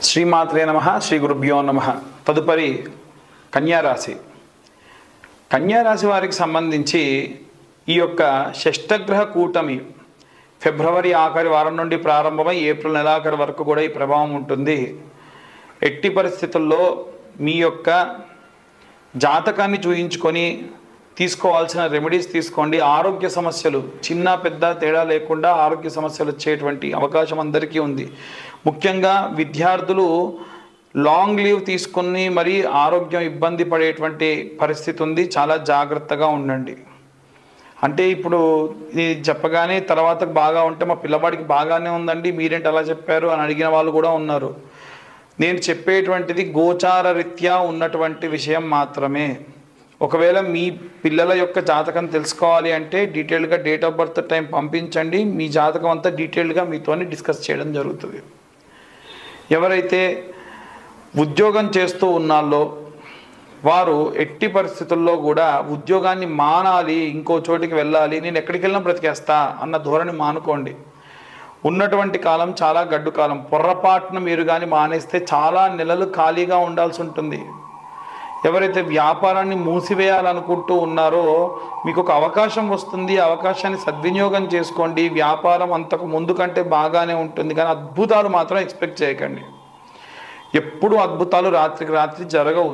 శ్రీమాత్రే నమః శ్రీ గురుభ్యో నమః. తదుపరి కన్యారాశి. కన్యారాశి వారికి సంబంధించి ఈ యొక్క షష్టగ్రహ కూటమి ఫిబ్రవరి ఆఖరి వారం నుండి ప్రారంభమై ఏప్రిల్ నెలాఖరు వరకు కూడా ఈ ప్రభావం ఉంటుంది. ఎట్టి పరిస్థితుల్లో మీ యొక్క జాతకాన్ని చూయించుకొని తీసుకోవాల్సిన రెమెడీస్ తీసుకోండి. ఆరోగ్య సమస్యలు చిన్న పెద్ద తేడా లేకుండా ఆరోగ్య సమస్యలు వచ్చేటువంటి అవకాశం అందరికీ ఉంది. ముఖ్యంగా విద్యార్థులు లాంగ్ లీవ్ తీసుకుని మరీ ఆరోగ్యం ఇబ్బంది పడేటువంటి పరిస్థితి ఉంది. చాలా జాగ్రత్తగా ఉండండి. అంటే ఇప్పుడు ఇది చెప్పగానే తర్వాత బాగా ఉంటే మా పిల్లవాడికి బాగానే ఉందండి మీరేంటి అలా చెప్పారు అని అడిగిన వాళ్ళు కూడా ఉన్నారు. నేను చెప్పేటువంటిది గోచార రీత్యా ఉన్నటువంటి విషయం మాత్రమే. ఒకవేళ మీ పిల్లల యొక్క జాతకం తెలుసుకోవాలి అంటే డీటెయిల్గా డేట్ ఆఫ్ బర్త్ టైం పంపించండి. మీ జాతకం అంతా డీటెయిల్గా మీతోనే డిస్కస్ చేయడం జరుగుతుంది. ఎవరైతే ఉద్యోగం చేస్తూ ఉన్నారో వారు ఎట్టి పరిస్థితుల్లో కూడా ఉద్యోగాన్ని మానాలి, ఇంకో చోటికి వెళ్ళాలి, నేను ఎక్కడికి వెళ్ళినా బ్రతికేస్తా అన్న ధోరణి మానుకోండి. ఉన్నటువంటి కాలం చాలా గడ్డు కాలం. పొర్రపాటున మీరు కానీ మానేస్తే చాలా నెలలు ఖాళీగా ఉండాల్సి ఉంటుంది. ఎవరైతే వ్యాపారాన్ని మూసివేయాలనుకుంటూ ఉన్నారో మీకు ఒక అవకాశం వస్తుంది. అవకాశాన్ని సద్వినియోగం చేసుకోండి. వ్యాపారం అంతకు ముందు కంటే బాగానే ఉంటుంది, కానీ అద్భుతాలు మాత్రం ఎక్స్పెక్ట్ చేయకండి. ఎప్పుడు అద్భుతాలు రాత్రికి రాత్రి జరగవు.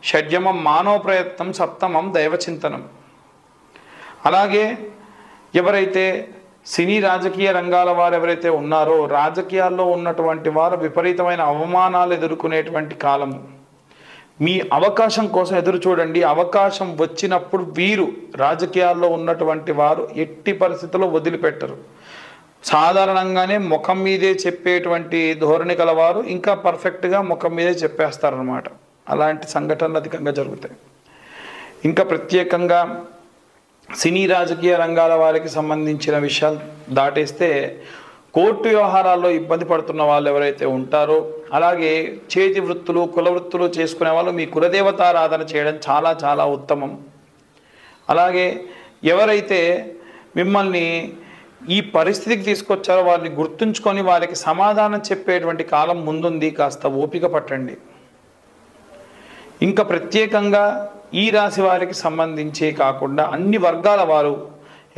షడ్యమం మానవ ప్రయత్నం, సప్తమం దైవచింతనం. అలాగే ఎవరైతే సినీ రాజకీయ రంగాల వారు ఎవరైతే ఉన్నారో రాజకీయాల్లో ఉన్నటువంటి వారు విపరీతమైన అవమానాలు ఎదుర్కొనేటువంటి కాలము. మీ అవకాశం కోసం ఎదురు చూడండి. అవకాశం వచ్చినప్పుడు వీరు రాజకీయాల్లో ఉన్నటువంటి వారు ఎట్టి పరిస్థితుల్లో వదిలిపెట్టరు. సాధారణంగానే ముఖం మీదే చెప్పేటువంటి ధోరణి కలవారు ఇంకా పర్ఫెక్ట్గా ముఖం మీదే చెప్పేస్తారనమాట. అలాంటి సంఘటనలు అధికంగా జరుగుతాయి. ఇంకా ప్రత్యేకంగా సినీ రాజకీయ రంగాల వారికి సంబంధించిన విషయాలు దాటేస్తే కోర్టు వ్యవహారాల్లో ఇబ్బంది పడుతున్న వాళ్ళు ఎవరైతే ఉంటారో, అలాగే చేతి వృత్తులు కుల వృత్తులు చేసుకునే వాళ్ళు మీ కులదేవతారాధన చేయడం చాలా చాలా ఉత్తమం. అలాగే ఎవరైతే మిమ్మల్ని ఈ పరిస్థితికి తీసుకొచ్చారో వారిని గుర్తుంచుకొని వారికి సమాధానం చెప్పేటువంటి కాలం ముందుంది. కాస్త ఓపిక పట్టండి. ఇంకా ప్రత్యేకంగా ఈ రాశి వారికి సంబంధించి కాకుండా అన్ని వర్గాల వారు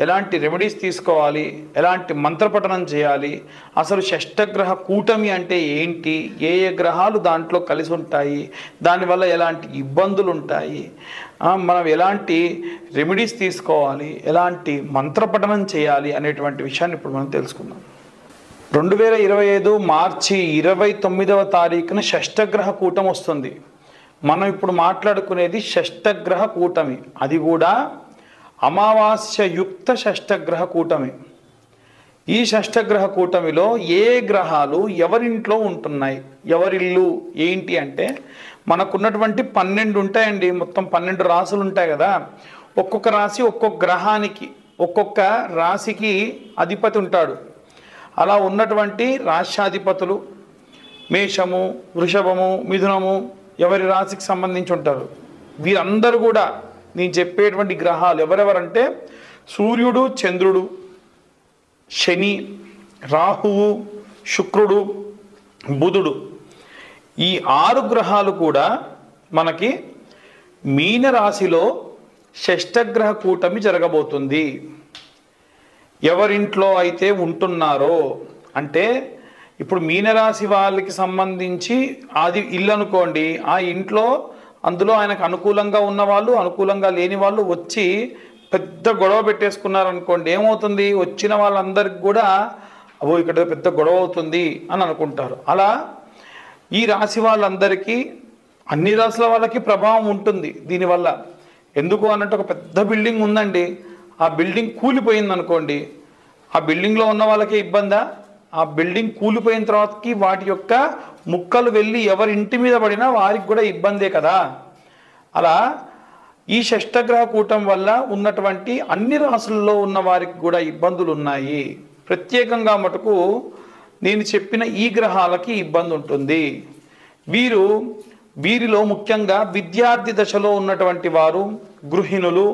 ఎలాంటి రెమెడీస్ తీసుకోవాలి, ఎలాంటి మంత్రపఠనం చేయాలి, అసలు షష్టగ్రహ కూటమి అంటే ఏంటి, ఏ ఏ గ్రహాలు దాంట్లో కలిసి ఉంటాయి, దానివల్ల ఎలాంటి ఇబ్బందులు ఉంటాయి, మనం ఎలాంటి రెమెడీస్ తీసుకోవాలి, ఎలాంటి మంత్రపఠనం చేయాలి అనేటువంటి విషయాన్ని ఇప్పుడు మనం తెలుసుకుందాం. 2025 మార్చి 29వ తారీఖున షష్టగ్రహ కూటమి వస్తుంది. మనం ఇప్పుడు మాట్లాడుకునేది షష్టగ్రహ కూటమి. అది కూడా అమావాస్యయుక్త షష్టగ్రహ కూటమి. ఈ షష్టగ్రహ కూటమిలో ఏ గ్రహాలు ఎవరింట్లో ఉంటున్నాయి, ఎవరిల్లు ఏంటి అంటే మనకున్నటువంటి 12 ఉంటాయండి. మొత్తం 12 రాశులు ఉంటాయి కదా. ఒక్కొక్క రాశి ఒక్కొక్క గ్రహానికి ఒక్కొక్క రాశికి అధిపతి ఉంటాడు. అలా ఉన్నటువంటి రాశ్యాధిపతులు మేషము, వృషభము, మిథునము ఎవరి రాశికి సంబంధించి ఉంటారు. వీరందరూ కూడా నేను చెప్పేటువంటి గ్రహాలు ఎవరెవరంటే సూర్యుడు, చంద్రుడు, శని, రాహువు, శుక్రుడు, బుధుడు, ఈ 6 గ్రహాలు కూడా మనకి మీనరాశిలో షష్టగ్రహ కూటమి జరగబోతుంది. ఎవరింట్లో అయితే ఉంటున్నారో అంటే ఇప్పుడు మీనరాశి వాళ్ళకి సంబంధించి అది ఇల్లు అనుకోండి. ఆ ఇంట్లో అందులో ఆయనకు అనుకూలంగా ఉన్న వాళ్ళు, అనుకూలంగా లేని వాళ్ళు వచ్చి పెద్ద గొడవ పెట్టేసుకున్నారనుకోండి. ఏమవుతుంది, వచ్చిన వాళ్ళందరికీ కూడా ఇక్కడ పెద్ద గొడవ అవుతుంది అని అనుకుంటారు. అలా ఈ రాశి వాళ్ళందరికీ అన్ని రాశుల వాళ్ళకి ప్రభావం ఉంటుంది దీనివల్ల. ఎందుకు అన్నట్టు ఒక పెద్ద బిల్డింగ్ ఉందండి, ఆ బిల్డింగ్ కూలిపోయింది అనుకోండి. ఆ బిల్డింగ్లో ఉన్న వాళ్ళకి ఇబ్బందా? ఆ బిల్డింగ్ కూలిపోయిన తర్వాతకి వాటి యొక్క ముక్కలు వెళ్ళి ఎవరి ఇంటి మీద పడినా వారికి కూడా ఇబ్బందే కదా. అలా ఈ షష్టగ్రహ కూటం వల్ల ఉన్నటువంటి అన్ని రాశుల్లో ఉన్న వారికి కూడా ఇబ్బందులు ఉన్నాయి. ప్రత్యేకంగా మటుకు నేను చెప్పిన ఈ గ్రహాలకి ఇబ్బంది ఉంటుంది. వీరిలో ముఖ్యంగా విద్యార్థి దశలో ఉన్నటువంటి వారు, గృహిణులు,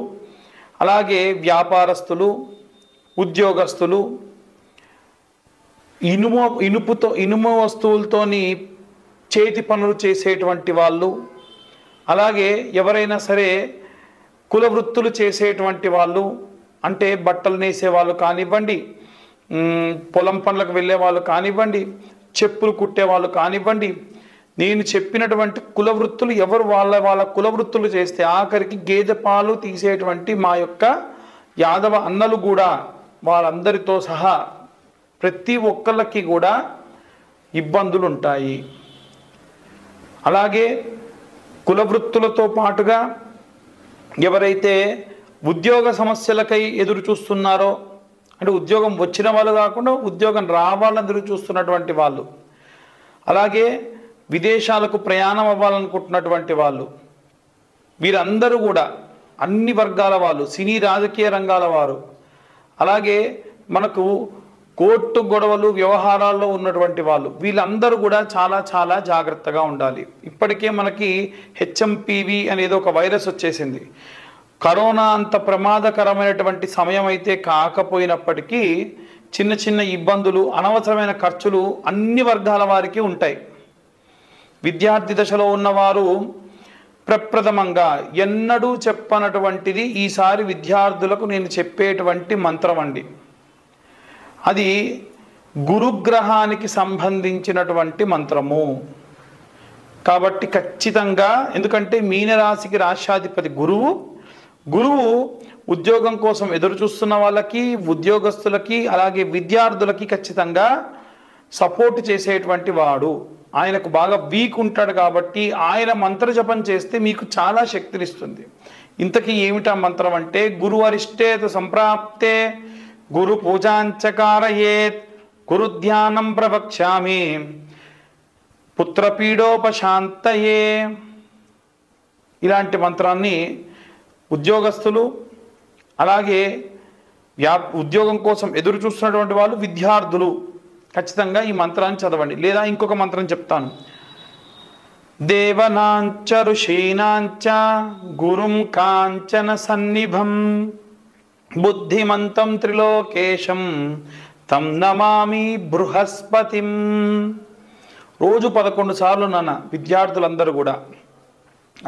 అలాగే వ్యాపారస్తులు, ఉద్యోగస్తులు, ఇనుము వస్తువులతోని చేతి పనులు చేసేటువంటి వాళ్ళు, అలాగే ఎవరైనా సరే కుల వృత్తులు చేసేటువంటి వాళ్ళు, అంటే బట్టలు నేసే వాళ్ళు కానివ్వండి, పొలం పనులకు వెళ్ళే వాళ్ళు కానివ్వండి, చెప్పులు కుట్టే వాళ్ళు కానివ్వండి, నేను చెప్పినటువంటి కుల వృత్తులు ఎవరు వాళ్ళ కుల వృత్తులు చేస్తే, ఆఖరికి గేదె పాలు తీసేటువంటి మా యొక్క యాదవ అన్నలు కూడా వాళ్ళందరితో సహా ప్రతి ఒక్కళ్ళకి కూడా ఇబ్బందులు ఉంటాయి. అలాగే కుల వృత్తులతో పాటుగా ఎవరైతే ఉద్యోగ సమస్యలకై ఎదురు చూస్తున్నారో, అంటే ఉద్యోగం వచ్చిన వాళ్ళు కాకుండా ఉద్యోగం రావాలని ఎదురు చూస్తున్నటువంటి వాళ్ళు, అలాగే విదేశాలకు ప్రయాణం అవ్వాలనుకుంటున్నటువంటి వాళ్ళు, వీరందరూ కూడా అన్ని వర్గాల వాళ్ళు, సినీ రాజకీయ రంగాల వారు, అలాగే మనకు కోర్టు గొడవలు వ్యవహారాల్లో ఉన్నటువంటి వాళ్ళు, వీళ్ళందరూ కూడా చాలా చాలా జాగ్రత్తగా ఉండాలి. ఇప్పటికే మనకి హెచ్ఎంపివి అనేది ఒక వైరస్ వచ్చేసింది. కరోనా అంత ప్రమాదకరమైనటువంటి సమయం అయితే కాకపోయినప్పటికీ చిన్న చిన్న ఇబ్బందులు, అనవసరమైన ఖర్చులు అన్ని వర్గాల వారికి ఉంటాయి. విద్యార్థి దశలో ఉన్నవారు ప్రప్రథమంగా ఎన్నడూ చెప్పనటువంటిది ఈసారి విద్యార్థులకు నేను చెప్పేటువంటి మంత్రం అండి. అది గురుగ్రహానికి సంబంధించినటువంటి మంత్రము కాబట్టి ఖచ్చితంగా, ఎందుకంటే మీనరాశికి రాశ్యాధిపతి గురువు ఉద్యోగం కోసం ఎదురు చూస్తున్న వాళ్ళకి, ఉద్యోగస్తులకి, అలాగే విద్యార్థులకి ఖచ్చితంగా సపోర్ట్ చేసేటువంటి వాడు. ఆయనకు బాగా వీక్ ఉంటాడు కాబట్టి ఆయన మంత్ర జపం చేస్తే మీకు చాలా శక్తినిస్తుంది. ఇంతకీ ఏమిటా మంత్రం అంటే, గురువరిష్టేతు సంప్రాప్తే గురు పూజాంచకారయేత్ గురు ధ్యానం ప్రవక్ష్యామి పుత్రపీడోపశాంతయే. ఇలాంటి మంత్రాన్ని ఉద్యోగస్తులు, అలాగే ఉద్యోగం కోసం ఎదురు చూస్తున్నటువంటి వాళ్ళు, విద్యార్థులు ఖచ్చితంగా ఈ మంత్రాన్ని చదవండి. లేదా ఇంకొక మంత్రం చెప్తాను. దేవనాంచ ఋషీనాంచ గురుం కాంచన సన్నిభం బుద్ధిమంతం త్రిలోకేశం తం నమామి బృహస్పతిం. రోజు 11 సార్లు నాన్న విద్యార్థులందరూ కూడా.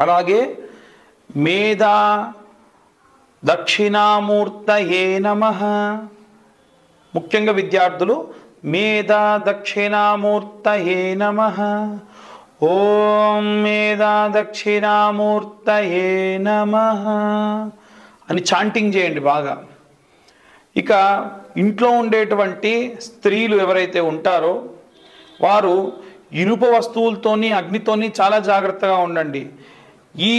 అలాగే మేధా దక్షిణామూర్తయే నమః. ముఖ్యంగా విద్యార్థులు మేధా దక్షిణామూర్తయే నమః, ఓం మేధా దక్షిణామూర్తయే నమః అని చాంటింగ్ చేయండి బాగా. ఇక ఇంట్లో ఉండేటువంటి స్త్రీలు ఎవరైతే ఉంటారో వారు ఇనుప వస్తువులతోని, అగ్నితోని చాలా జాగ్రత్తగా ఉండండి. ఈ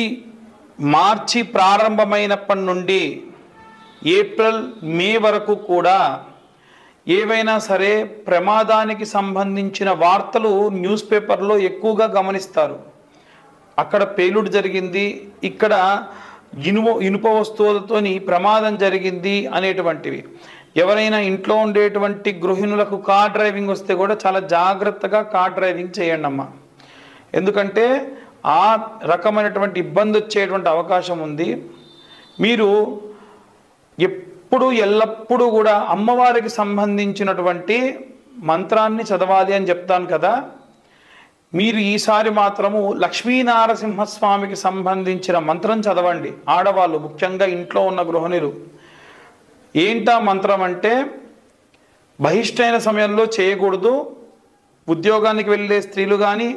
మార్చి ప్రారంభమైనప్పటి నుండి ఏప్రిల్ మే వరకు కూడా ఏవైనా సరే ప్రమాదానికి సంబంధించిన వార్తలు న్యూస్ పేపర్లో ఎక్కువగా గమనిస్తారు. అక్కడ పేలుడు జరిగింది, ఇక్కడ ఇనుప వస్తువులతోని ప్రమాదం జరిగింది అనేటువంటివి. ఎవరైనా ఇంట్లో ఉండేటువంటి గృహిణులకు కార్ డ్రైవింగ్ వస్తే కూడా చాలా జాగ్రత్తగా కార్ డ్రైవింగ్ చేయండి అమ్మా. ఎందుకంటే ఆ రకమైనటువంటి ఇబ్బంది వచ్చేటువంటి అవకాశం ఉంది. మీరు ఎల్లప్పుడూ కూడా అమ్మవారికి సంబంధించినటువంటి మంత్రాన్ని చదవాలి అని చెప్తాను కదా. మీరు ఈసారి మాత్రము లక్ష్మీనారసింహస్వామికి సంబంధించిన మంత్రం చదవండి. ఆడవాళ్ళు, ముఖ్యంగా ఇంట్లో ఉన్న గృహిణులు. ఏంటా మంత్రం అంటే, బహిష్టైన సమయంలో చేయకూడదు. ఉద్యోగానికి వెళ్ళే స్త్రీలు కానీ,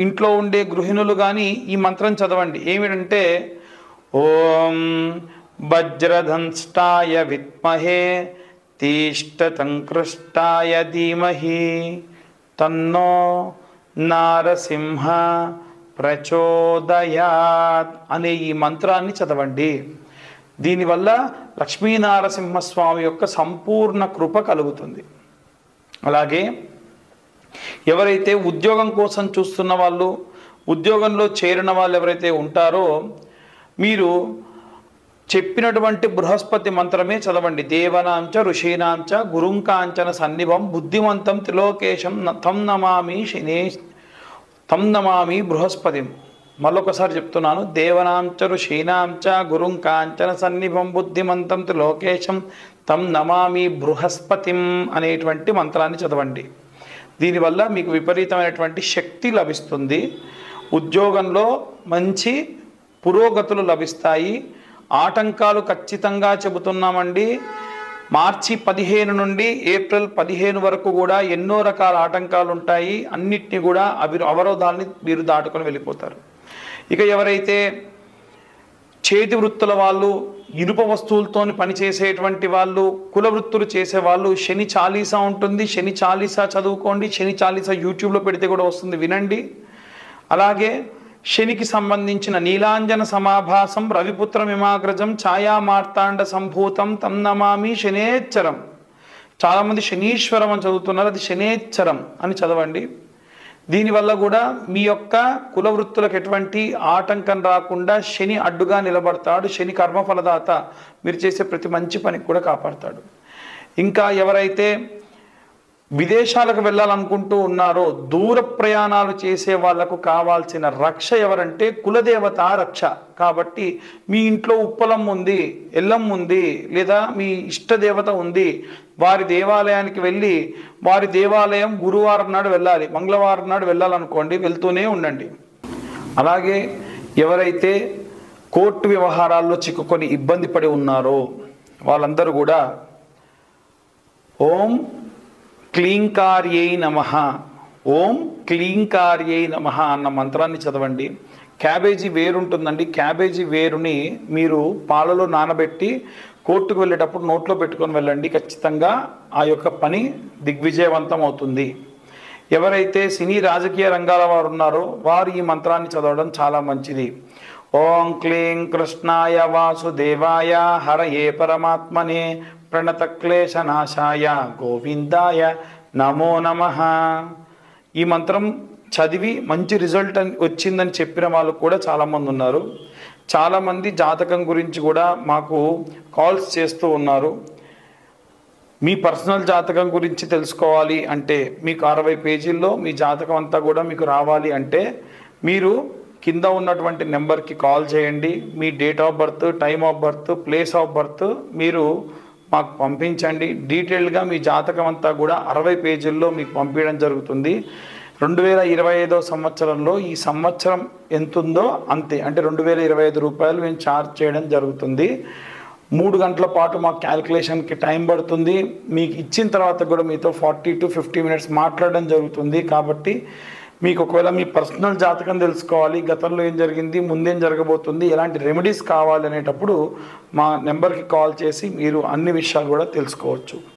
ఇంట్లో ఉండే గృహిణులు కానీ ఈ మంత్రం చదవండి. ఏమిటంటే, ఓం వజ్రధంష్టాయ విద్మహే తీష్టతంకృష్టాయ ధీమహి తన్నో నారసింహ ప్రచోదయాత్ అనే ఈ మంత్రాన్ని చదవండి. దీనివల్ల లక్ష్మీనారసింహస్వామి యొక్క సంపూర్ణ కృప కలుగుతుంది. అలాగే ఎవరైతే ఉద్యోగం కోసం చూస్తున్న వాళ్ళు, ఉద్యోగంలో చేరిన వాళ్ళు ఎవరైతే ఉంటారో మీరు చెప్పినటువంటి బృహస్పతి మంత్రమే చదవండి. దేవనాంచ ఋషీనాంచ గురుంకాంచన సన్నిభం బుద్ధిమంతం త్రిలోకేశం తం నమామి బృహస్పతిం. మళ్ళొకసారి చెప్తున్నాను. దేవనాంచ ఋషీనాంచ గురుంకాంచన సన్నిభం బుద్ధిమంతం త్రిలోకేశం తం నమామి బృహస్పతిం అనేటువంటి మంత్రాన్ని చదవండి. దీనివల్ల మీకు విపరీతమైనటువంటి శక్తి లభిస్తుంది. ఉద్యోగంలో మంచి పురోగతులు లభిస్తాయి. ఆటంకాలు ఖచ్చితంగా చెబుతున్నామండి. మార్చి 15 నుండి ఏప్రిల్ 15 వరకు కూడా ఎన్నో రకాల ఆటంకాలు ఉంటాయి. అన్నిటినీ కూడా అవరోధాలని మీరు దాటుకొని వెళ్ళిపోతారు. ఇక ఎవరైతే చేతి వృత్తుల వాళ్ళు, ఇనుప వస్తువులతో పనిచేసేటువంటి వాళ్ళు, కుల వృత్తులు చేసేవాళ్ళు, శని చాలీసా ఉంటుంది. శని చాలీసా చదువుకోండి. శని చాలీసా యూట్యూబ్లో పెడితే కూడా వస్తుంది, వినండి. అలాగే శనికి సంబంధించిన నీలాంజన సమాభాసం రవిపుత్రమిమాగ్రజం ఛాయా మార్తాండ సంభూతం తం నమామి శనేచ్చరం. చాలామంది శనీశ్వరం అని చదువుతున్నారు, అది శనేచ్చరం అని చదవండి. దీనివల్ల కూడా మీ యొక్క కుల వృత్తులకు ఎటువంటి ఆటంకం రాకుండా శని అడ్డుగా నిలబడతాడు. శని కర్మఫలదాత, మీరు చేసే ప్రతి మంచి పనికి కూడా కాపాడతాడు. ఇంకా ఎవరైతే విదేశాలకు వెళ్ళాలనుకుంటూ ఉన్నారో, దూర ప్రయాణాలు చేసే వాళ్లకు కావాల్సిన రక్ష ఎవరంటే కులదేవత రక్ష. కాబట్టి మీ ఇంట్లో ఉప్పలం ఉంది, ఎల్లం ఉంది, లేదా మీ ఇష్టదేవత ఉంది, వారి దేవాలయానికి వెళ్ళి, వారి దేవాలయం గురువారం నాడు వెళ్ళాలి, మంగళవారం నాడు వెళ్ళాలనుకోండి, వెళ్తూనే ఉండండి. అలాగే ఎవరైతే కోర్టు వ్యవహారాల్లో చిక్కుకొని ఇబ్బంది పడి ఉన్నారో వాళ్ళందరూ కూడా ఓం క్లీంకార్యై నమః, ఓం క్లీంకార్యై నమః అన్న మంత్రాన్ని చదవండి. క్యాబేజీ వేరు ఉంటుందండి. క్యాబేజీ వేరుని మీరు పాలలో నానబెట్టి కోర్టుకు వెళ్ళేటప్పుడు నోట్లో పెట్టుకొని వెళ్ళండి. ఖచ్చితంగా ఆ యొక్క పని దిగ్విజయవంతం అవుతుంది. ఎవరైతే సినీ రాజకీయ రంగాల వారు ఉన్నారో వారు ఈ మంత్రాన్ని చదవడం చాలా మంచిది. ఓం క్లీం కృష్ణాయ వాసుదేవాయ హరయే పరమాత్మనే ప్రణతక్లేశనాశాయ గోవిందాయ నమో నమః. ఈ మంత్రం చదివి మంచి రిజల్ట్ వచ్చిందని చెప్పిన వాళ్ళు కూడా చాలామంది ఉన్నారు. చాలామంది జాతకం గురించి కూడా మాకు కాల్స్ చేస్తూ ఉన్నారు. మీ పర్సనల్ జాతకం గురించి తెలుసుకోవాలి అంటే, మీకు 60 పేజీల్లో మీ జాతకం అంతా కూడా మీకు రావాలి అంటే మీరు కింద ఉన్నటువంటి నెంబర్కి కాల్ చేయండి. మీ date of birth, time of birth, place of birth మీరు మాకు పంపించండి. డీటెయిల్గా మీ జాతకం అంతా కూడా 60 పేజీల్లో మీకు పంపించడం జరుగుతుంది. 2025 సంవత్సరంలో ఈ సంవత్సరం ఎంత ఉందో అంతే, అంటే 2025 రూపాయలు మేము ఛార్జ్ చేయడం జరుగుతుంది. 3 గంటల పాటు మాకు క్యాలిక్యులేషన్కి టైం పడుతుంది. మీకు ఇచ్చిన తర్వాత కూడా మీతో 40 to 50 మినిట్స్ మాట్లాడడం జరుగుతుంది. కాబట్టి మీకు ఒకవేళ మీ పర్సనల్ జాతకం తెలుసుకోవాలి, గతంలో ఏం జరిగింది, ముందేం జరగబోతుంది, ఎలాంటి రెమెడీస్ కావాలి అనేటప్పుడు మా నెంబర్కి కాల్ చేసి మీరు అన్ని విషయాలు కూడా తెలుసుకోవచ్చు.